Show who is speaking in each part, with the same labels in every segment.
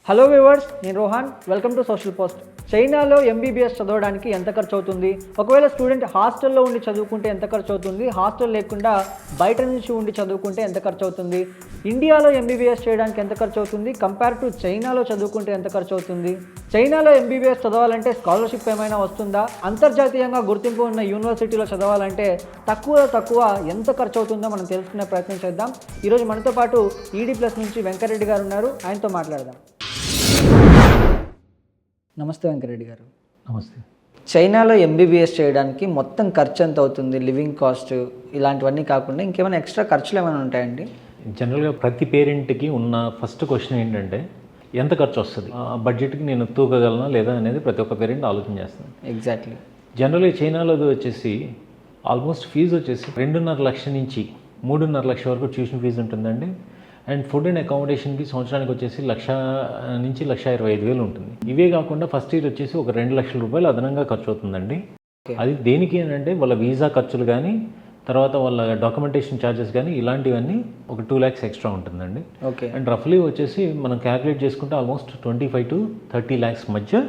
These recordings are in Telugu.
Speaker 1: హలో వ్యూవర్స్, నేను Rohan. Welcome to social post. చైనాలో ఎంబీబీఎస్ చదవడానికి ఎంత ఖర్చు అవుతుంది? ఒకవేళ స్టూడెంట్ హాస్టల్లో ఉండి చదువుకుంటే ఎంత ఖర్చు అవుతుంది? హాస్టల్ లేకుండా బయట నుంచి ఉండి చదువుకుంటే ఎంత ఖర్చు అవుతుంది? ఇండియాలో ఎంబీబీఎస్ చేయడానికి ఎంత ఖర్చు అవుతుంది? కంపేర్ టు చైనాలో చదువుకుంటే ఎంత ఖర్చు అవుతుంది? చైనాలో ఎంబీబీఎస్ చదవాలంటే స్కాలర్షిప్ ఏమైనా వస్తుందా? అంతర్జాతీయంగా గుర్తింపు ఉన్న యూనివర్సిటీలో చదవాలంటే తక్కువ ఎంత ఖర్చు అవుతుందో మనం తెలుసుకునే ప్రయత్నం చేద్దాం. ఈరోజు మనతో పాటు ఈడీ ప్లస్ నుంచి వెంకరెడ్డి గారు ఉన్నారు. ఆయనతో మాట్లాడదాం. నమస్తే వెంకరెడ్డి గారు.
Speaker 2: నమస్తే.
Speaker 1: చైనాలో ఎంబీబీఎస్ చేయడానికి మొత్తం ఖర్చు ఎంత అవుతుంది? లివింగ్ కాస్ట్ ఇలాంటివన్నీ కాకుండా ఇంకేమైనా ఎక్స్ట్రా ఖర్చులు ఏమైనా ఉంటాయండి?
Speaker 2: జనరల్గా ప్రతి పేరెంట్కి ఉన్న ఫస్ట్ క్వశ్చన్ ఏంటంటే ఎంత ఖర్చు వస్తుంది, ఆ బడ్జెట్కి నేను తూగగలనా లేదా అనేది ప్రతి ఒక్క పేరెంట్ ఆలోచన చేస్తాను.
Speaker 1: ఎగ్జాక్ట్లీ.
Speaker 2: జనరల్గా చైనాలో వచ్చేసి ఆల్మోస్ట్ ఫీజు వచ్చేసి 2.5 లక్షల నుంచి 3.5 లక్షల వరకు ట్యూషన్ ఫీజు ఉంటుందండి. అండ్ ఫుడ్ అండ్ అకామిడేషన్కి సంవత్సరానికి వచ్చేసి 1,00,000 నుంచి 1,25,000 ఉంటుంది. ఇవే కాకుండా ఫస్ట్ ఇయర్ వచ్చేసి ఒక 2 లక్షల రూపాయలు అదనంగా ఖర్చు అవుతుందండి. అది దేనికి అంటే వాళ్ళ వీసా ఖర్చులు కానీ, తర్వాత వాళ్ళ డాక్యుమెంటేషన్ ఛార్జెస్ కానీ, ఇలాంటివన్నీ ఒక 2 lakhs ఎక్స్ట్రా ఉంటుందండి.
Speaker 1: ఓకే.
Speaker 2: అండ్ రఫ్లీ వచ్చేసి మనం క్యాలిక్యులేట్ చేసుకుంటే ఆల్మోస్ట్ 25 to 30 lakhs మధ్య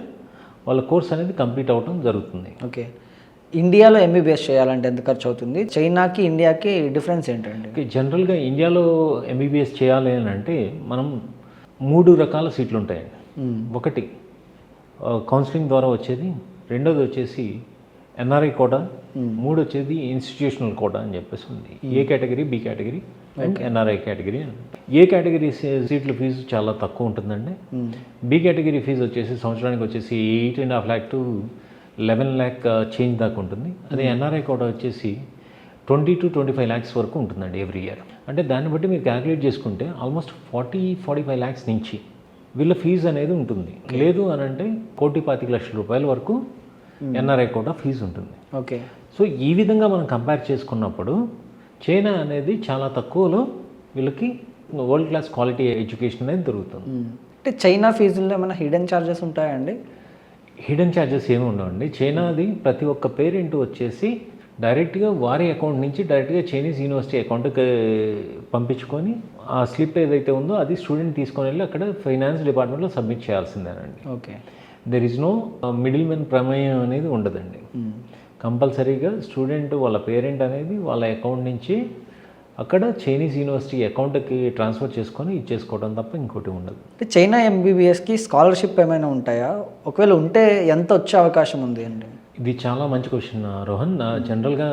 Speaker 2: వాళ్ళ కోర్స్ అనేది కంప్లీట్ అవ్వడం జరుగుతుంది.
Speaker 1: ఓకే. ఇండియాలో ఎంబీబీఎస్ చేయాలంటే ఎంత ఖర్చు అవుతుంది? చైనాకి ఇండియాకి డిఫరెన్స్ ఏంటండి?
Speaker 2: జనరల్గా ఇండియాలో ఎంబీబీఎస్ చేయాలి అని అంటే మనం 3 రకాల సీట్లు ఉంటాయండి. ఒకటి కౌన్సిలింగ్ ద్వారా వచ్చేది, రెండోది వచ్చేసి ఎన్ఆర్ఐ కోటా, మూడు వచ్చేది ఇన్స్టిట్యూషనల్ కోటా అని చెప్పేసి ఉంది. A category, B category and NRI category. A category సీట్ల ఫీజు చాలా తక్కువ ఉంటుందండి. బి కేటగిరీ ఫీజు వచ్చేసి సంవత్సరానికి వచ్చేసి 8.5 lakh to 11 lakh చేంజ్ దాకా ఉంటుంది. అదే ఎన్ఆర్ఐ కోటా వచ్చేసి 20 to 25 lakhs వరకు ఉంటుందండి ఎవ్రీ ఇయర్. అంటే దాన్ని బట్టి మీరు క్యాలిక్యులేట్ చేసుకుంటే ఆల్మోస్ట్ 40-45 lakhs నుంచి వీళ్ళ ఫీజు అనేది ఉంటుంది. లేదు అని అంటే 1,25,00,000 రూపాయల వరకు ఎన్ఆర్ఐ కోటా ఫీజు ఉంటుంది.
Speaker 1: ఓకే.
Speaker 2: సో ఈ విధంగా మనం కంపేర్ చేసుకున్నప్పుడు చైనా అనేది చాలా తక్కువలో వీళ్ళకి వరల్డ్ క్లాస్ క్వాలిటీ ఎడ్యుకేషన్ అనేది దొరుకుతుంది.
Speaker 1: అంటే చైనా ఫీజుల్లో ఏమైనా హిడెన్ ఛార్జెస్ ఉంటాయండి?
Speaker 2: హిడెన్ ఛార్జెస్ ఏమి ఉండవండి. చైనాది ప్రతి ఒక్క పేరెంట్ వచ్చేసి డైరెక్ట్గా వారి అకౌంట్ నుంచి డైరెక్ట్గా చైనీస్ యూనివర్సిటీ అకౌంట్కి పంపించుకొని ఆ స్లిప్ ఏదైతే ఉందో అది స్టూడెంట్ తీసుకొని వెళ్ళి అక్కడ ఫైనాన్స్ డిపార్ట్మెంట్లో సబ్మిట్ చేయాల్సిందేనండి.
Speaker 1: Okay.
Speaker 2: There is no middle men ప్రమేయం అనేది ఉండదండి. కంపల్సరీగా స్టూడెంట్ వాళ్ళ పేరెంట్ అనేది వాళ్ళ అకౌంట్ నుంచి అక్కడ చైనీస్ యూనివర్సిటీ అకౌంట్కి ట్రాన్స్ఫర్ చేసుకొని ఇచ్చేసుకోవడం తప్ప ఇంకోటి ఉండదు.
Speaker 1: చైనా ఎంబీబీఎస్కి స్కాలర్షిప్ ఏమైనా ఉంటాయా? ఒకవేళ ఉంటే ఎంత వచ్చే అవకాశం ఉంది అండి?
Speaker 2: ఇది చాలా మంచి క్వశ్చన్ రోహన్. జనరల్గా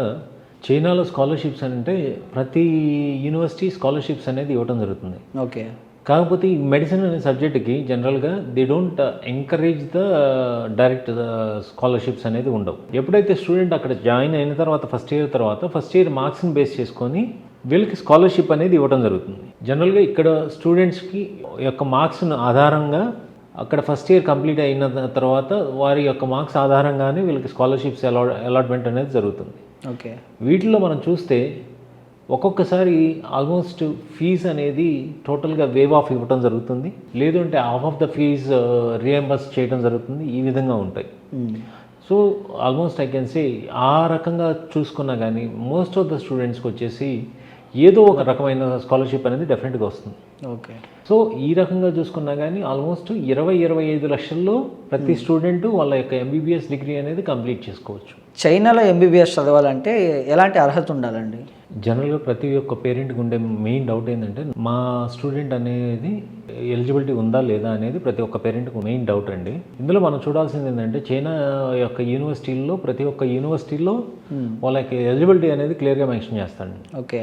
Speaker 2: చైనాలో స్కాలర్షిప్స్ అంటే ప్రతి యూనివర్సిటీ స్కాలర్షిప్స్ అనేది ఇవ్వడం జరుగుతుంది.
Speaker 1: ఓకే.
Speaker 2: కాకపోతే ఈ మెడిసిన్ అనే సబ్జెక్ట్కి జనరల్గా they don't encourage the direct scholarships అనేది ఉండవు. ఎప్పుడైతే స్టూడెంట్ అక్కడ జాయిన్ అయిన తర్వాత ఫస్ట్ ఇయర్ మార్క్స్ని బేస్ చేసుకొని వీళ్ళకి స్కాలర్షిప్ అనేది ఇవ్వడం జరుగుతుంది. జనరల్గా ఇక్కడ స్టూడెంట్స్కి యొక్క మార్క్స్ ఆధారంగా అక్కడ ఫస్ట్ ఇయర్ కంప్లీట్ అయిన తర్వాత వారి యొక్క మార్క్స్ ఆధారంగానే వీళ్ళకి స్కాలర్షిప్స్ అలాట్మెంట్ అనేది జరుగుతుంది.
Speaker 1: ఓకే.
Speaker 2: వీటిలో మనం చూస్తే ఒక్కొక్కసారి ఆల్మోస్ట్ ఫీజ్ అనేది టోటల్గా వేవ్ ఆఫ్ ఇవ్వడం జరుగుతుంది, లేదు అంటే half of the fees reimburse చేయడం జరుగుతుంది. ఈ విధంగా ఉంటాయి. So almost I can say ఆ రకంగా చూసుకున్నా కానీ మోస్ట్ ఆఫ్ ద స్టూడెంట్స్కి వచ్చేసి ఏదో ఒక రకమైన స్కాలర్షిప్ అనేది డెఫినెట్గా వస్తుంది.
Speaker 1: ఓకే.
Speaker 2: సో ఈ రకంగా చూసుకున్నా కానీ ఆల్మోస్ట్ 20-25 లక్షల్లో ప్రతి స్టూడెంట్ వాళ్ళ యొక్క ఎంబీబీఎస్ డిగ్రీ అనేది కంప్లీట్ చేసుకోవచ్చు.
Speaker 1: చైనాలో ఎంబీబీఎస్ చదవాలంటే ఎలాంటి అర్హత ఉండాలండి?
Speaker 2: జనరల్గా ప్రతి ఒక్క పేరెంట్కి ఉండే మెయిన్ డౌట్ ఏంటంటే మా స్టూడెంట్ అనేది ఎలిజిబిలిటీ ఉందా లేదా అనేది ప్రతి ఒక్క పేరెంట్కి మెయిన్ డౌట్ అండి. ఇందులో మనం చూడాల్సింది ఏంటంటే చైనా యొక్క యూనివర్సిటీల్లో ప్రతి ఒక్క యూనివర్సిటీలో వాళ్ళ యొక్క ఎలిజిబిలిటీ అనేది క్లియర్గా మెన్షన్ చేస్తాడు.
Speaker 1: ఓకే.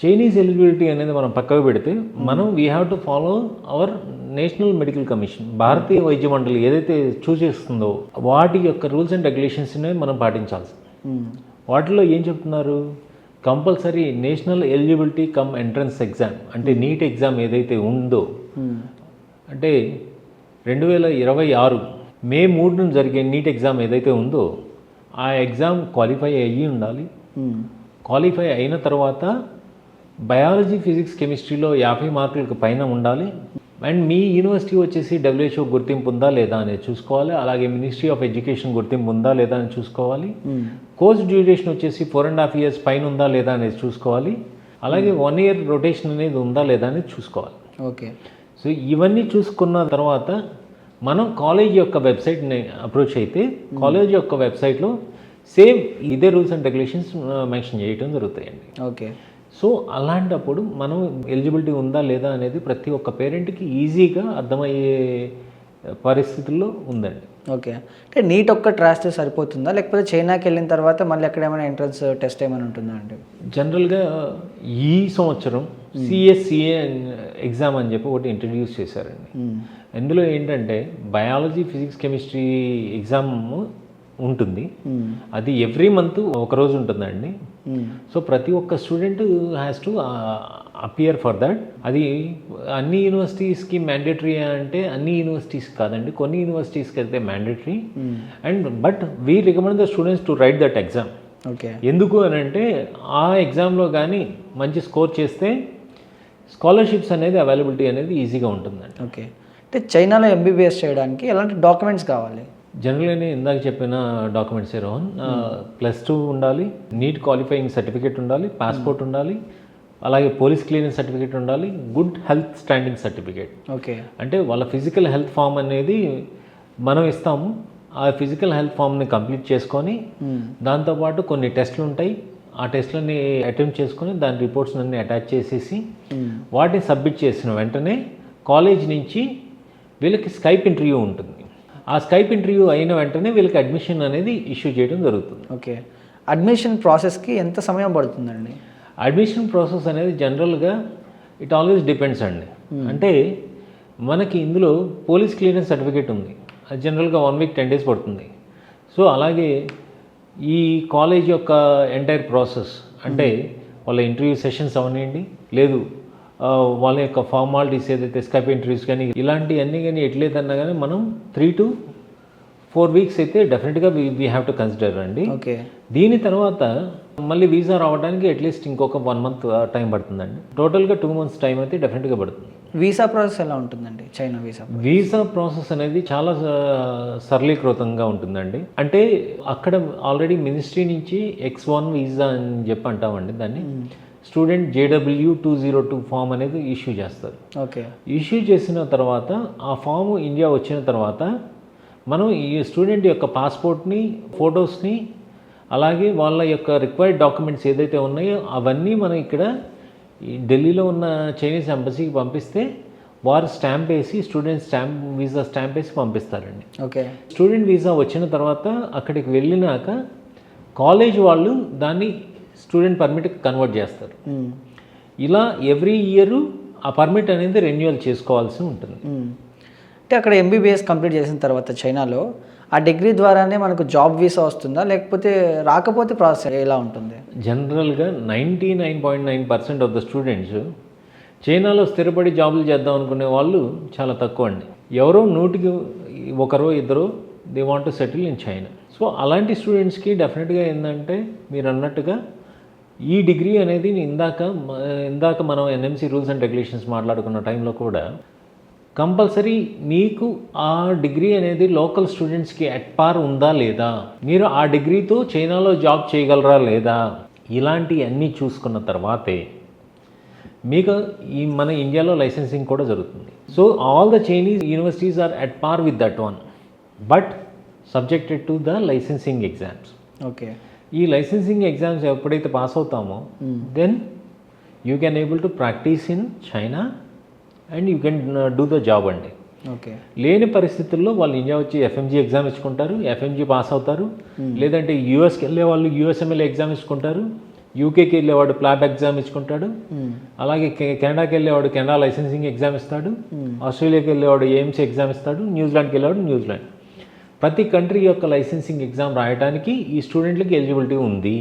Speaker 2: చైనీస్ ఎలిజిబిలిటీ అనేది మనం పక్కకు పెడితే మనం we have to follow our national medical commission, భారతీయ వైద్య మండలి ఏదైతే చూస్ చేస్తుందో వాటి యొక్క రూల్స్ అండ్ రెగ్యులేషన్స్ని మనం పాటించాల్సి. వాటిలో ఏం చెప్తున్నారు? Compulsory national eligibility cum entrance exam అంటే నీట్ ఎగ్జామ్ ఏదైతే ఉందో, అంటే 2026 May 3 జరిగే నీట్ ఎగ్జామ్ ఏదైతే ఉందో ఆ ఎగ్జామ్ క్వాలిఫై అయ్యి ఉండాలి. క్వాలిఫై అయిన తర్వాత బయాలజీ, ఫిజిక్స్, కెమిస్ట్రీలో 50 మార్కులకు పైన ఉండాలి. అండ్ మీ యూనివర్సిటీ వచ్చేసి WHO గుర్తింపు ఉందా లేదా అనేది చూసుకోవాలి. అలాగే మినిస్ట్రీ ఆఫ్ ఎడ్యుకేషన్ గుర్తింపు ఉందా లేదా అని చూసుకోవాలి. కోర్స్ డ్యూరేషన్ వచ్చేసి 4.5 years పైన ఉందా లేదా అనేది చూసుకోవాలి. అలాగే 1 year రొటేషన్ అనేది ఉందా లేదా అనేది చూసుకోవాలి.
Speaker 1: ఓకే.
Speaker 2: సో ఇవన్నీ చూసుకున్న తర్వాత మనం కాలేజ్ యొక్క వెబ్సైట్ని అప్రోచ్ అయితే కాలేజ్ యొక్క వెబ్సైట్లో సేమ్ ఇదే రూల్స్ అండ్ రెగ్యులేషన్స్ మెన్షన్ చేయడం జరుగుతాయండి.
Speaker 1: ఓకే.
Speaker 2: సో అలాంటప్పుడు మనం ఎలిజిబిలిటీ ఉందా లేదా అనేది ప్రతి ఒక్క పేరెంట్కి ఈజీగా అర్థమయ్యే పరిస్థితుల్లో ఉందండి.
Speaker 1: ఓకే. అంటే నీట్ ఒక్కటి రాస్తే సరిపోతుందా, లేకపోతే చైనాకి వెళ్ళిన తర్వాత మళ్ళీ అక్కడ ఏమైనా ఎంట్రన్స్ టెస్ట్ ఏమైనా ఉంటుందా అండి?
Speaker 2: జనరల్గా ఈ సంవత్సరం సిఎస్సిఏ ఎగ్జామ్ అని చెప్పి ఒకటి ఇంట్రడ్యూస్ చేశారండి. ఇందులో ఏంటంటే బయాలజీ, ఫిజిక్స్, కెమిస్ట్రీ ఎగ్జామ్ ఉంటుంది. అది ఎవ్రీ మంత్ ఒకరోజు ఉంటుందండి. సో ప్రతి ఒక్క student has to appear for that. అది అన్ని యూనివర్సిటీస్కి మ్యాండేటరీ అంటే అన్ని యూనివర్సిటీస్ కాదండి, కొన్ని యూనివర్సిటీస్కి అయితే mandatory. And but we recommend the students to right that exam.
Speaker 1: Okay.
Speaker 2: ఎందుకు అని అంటే ఆ ఎగ్జామ్లో కానీ మంచి స్కోర్ చేస్తే స్కాలర్షిప్స్ అనేది అవైలబిలిటీ అనేది ఈజీగా ఉంటుందండి.
Speaker 1: ఓకే. అంటే చైనాలో ఎంబీబీఎస్ చేయడానికి ఎలాంటి డాక్యుమెంట్స్ కావాలి?
Speaker 2: జనరల్గా ఇందాక చెప్పిన డాక్యుమెంట్స్ రోహన్, +2 ఉండాలి, నీట్ క్వాలిఫైయింగ్ సర్టిఫికేట్ ఉండాలి, పాస్పోర్ట్ ఉండాలి, అలాగే పోలీస్ క్లియరెన్స్ సర్టిఫికేట్ ఉండాలి, good health standing certificate.
Speaker 1: Okay.
Speaker 2: అంటే వాళ్ళ ఫిజికల్ హెల్త్ ఫామ్ అనేది మనం ఇస్తాము. ఆ ఫిజికల్ హెల్త్ ఫామ్ని కంప్లీట్ చేసుకొని దాంతోపాటు కొన్ని టెస్టులు ఉంటాయి. ఆ టెస్ట్లని అటెంప్ట్ చేసుకొని దాని రిపోర్ట్స్ అన్ని అటాచ్ చేసేసి వాటిని సబ్మిట్ చేసిన వెంటనే కాలేజ్ నుంచి వీళ్ళకి స్కైప్ ఇంటర్వ్యూ ఉంటుంది. ఆ స్కైప్ ఇంటర్వ్యూ అయిన వెంటనే వీళ్ళకి అడ్మిషన్ అనేది ఇష్యూ చేయడం జరుగుతుంది.
Speaker 1: ఓకే. అడ్మిషన్ ప్రాసెస్కి ఎంత సమయం పడుతుందండి?
Speaker 2: అడ్మిషన్ ప్రాసెస్ అనేది జనరల్గా ఇట్ ఆల్వేస్ డిపెండ్స్ అండి. అంటే మనకి ఇందులో పోలీస్ క్లియరెన్స్ సర్టిఫికేట్ ఉంది, అది జనరల్గా 1 వీక్ 10 డేస్ పడుతుంది. సో అలాగే ఈ కాలేజ్ యొక్క ఎంటైర్ ప్రాసెస్ అంటే వాళ్ళ ఇంటర్వ్యూ సెషన్స్ అవనివ్వండి, లేదు వాళ్ళ యొక్క ఫార్మాలిటీస్ ఏదైతే స్కైప్ ఇంటర్వ్యూస్ కానీ ఇలాంటివన్నీ కానీ ఎట్లేదన్నా కానీ మనం 3 to 4 వీక్స్ అయితే డెఫినెట్గా వీ హ్యావ్ టు కన్సిడర్ అండి.
Speaker 1: ఓకే.
Speaker 2: దీని తర్వాత మళ్ళీ వీసా రావడానికి అట్లీస్ట్ ఇంకొక 1 మంత్ టైం పడుతుందండి. టోటల్గా 2 months టైం అయితే డెఫినెట్గా పడుతుంది.
Speaker 1: వీసా ప్రాసెస్ ఎలా ఉంటుందండి చైనా వీసా?
Speaker 2: వీసా ప్రాసెస్ అనేది చాలా సరళీకృతంగా ఉంటుందండి. అంటే అక్కడ ఆల్రెడీ మినిస్ట్రీ నుంచి X1 వీసా అని చెప్పి అంటామండి దాన్ని. స్టూడెంట్ JW202 ఫామ్ అనేది ఇష్యూ చేస్తారు.
Speaker 1: ఓకే.
Speaker 2: ఇష్యూ చేసిన తర్వాత ఆ ఫామ్ ఇండియా వచ్చిన తర్వాత మనం ఈ స్టూడెంట్ యొక్క పాస్పోర్ట్ని, ఫొటోస్ని, అలాగే వాళ్ళ యొక్క రిక్వైర్డ్ డాక్యుమెంట్స్ ఏదైతే ఉన్నాయో అవన్నీ మనం ఇక్కడ ఈ ఢిల్లీలో ఉన్న చైనీస్ ఎంబసీకి పంపిస్తే వారు స్టాంప్ వేసి స్టూడెంట్ వీసా స్టాంప్ వేసి పంపిస్తారండి.
Speaker 1: ఓకే.
Speaker 2: స్టూడెంట్ వీసా వచ్చిన తర్వాత అక్కడికి వెళ్ళినాక కాలేజ్ వాళ్ళు దాన్ని స్టూడెంట్ పర్మిట్కి కన్వర్ట్ చేస్తారు. ఇలా ఎవ్రీ ఇయర్ ఆ పర్మిట్ అనేది రెన్యువల్ చేసుకోవాల్సి ఉంటుంది.
Speaker 1: అంటే అక్కడ ఎంబీబీఎస్ కంప్లీట్ చేసిన తర్వాత చైనాలో ఆ డిగ్రీ ద్వారానే మనకు జాబ్ వీసా వస్తుందా, లేకపోతే రాకపోతే ప్రాసెస్ ఎలా ఉంటుంది?
Speaker 2: జనరల్గా 99.9% ఆఫ్ ద స్టూడెంట్స్ చైనాలో స్థిరపడి జాబులు చేద్దాం అనుకునే వాళ్ళు చాలా తక్కువ అండి. ఎవరో 100కి 1-2 they want to settle in China. So అలాంటి స్టూడెంట్స్కి డెఫినెట్గా ఏంటంటే మీరు అన్నట్టుగా ఈ డిగ్రీ అనేది ఇందాక మనం NMC రూల్స్ అండ్ రెగ్యులేషన్స్ మాట్లాడుకున్న టైంలో కూడా కంపల్సరీ మీకు ఆ డిగ్రీ అనేది లోకల్ స్టూడెంట్స్కి అట్ పార్ ఉందా లేదా, మీరు ఆ డిగ్రీతో చైనాలో జాబ్ చేయగలరా లేదా, ఇలాంటివన్నీ చూసుకున్న తర్వాతే మీకు ఈ మన ఇండియాలో లైసెన్సింగ్ కూడా జరుగుతుంది. So all the Chinese universities are at par with that one, but subjected to the licensing exams.
Speaker 1: Okay.
Speaker 2: ఈ లైసెన్సింగ్ ఎగ్జామ్స్ ఎప్పుడైతే పాస్ అవుతామో then you can able to practice in China and you can do the job అండి.
Speaker 1: ఓకే.
Speaker 2: లేని పరిస్థితుల్లో వాళ్ళు ఇండియా వచ్చి FMG ఎగ్జామ్ ఇచ్చుకుంటారు, FMG పాస్ అవుతారు. లేదంటే యూఎస్కి వెళ్ళే వాళ్ళు USMLE ఎగ్జామ్ ఇచ్చుకుంటారు, యూకేకి వెళ్ళేవాడు ప్లాబ్ ఎగ్జామ్ ఇచ్చుకుంటాడు, అలాగే కెనడాకి వెళ్ళేవాడు కెనడా లైసెన్సింగ్ ఎగ్జామ్ ఇస్తాడు, ఆస్ట్రేలియాకి వెళ్ళేవాడు AMC ఎగ్జామ్ ఇస్తాడు, న్యూజిలాండ్కి వెళ్ళేవాడు న్యూజిలాండ్. ప్రతి కంట్రీ యొక్క లైసెన్సింగ్ ఎగ్జామ్ రాయడానికి ఈ స్టూడెంట్లకి ఎలిజిబిలిటీ ఉంది.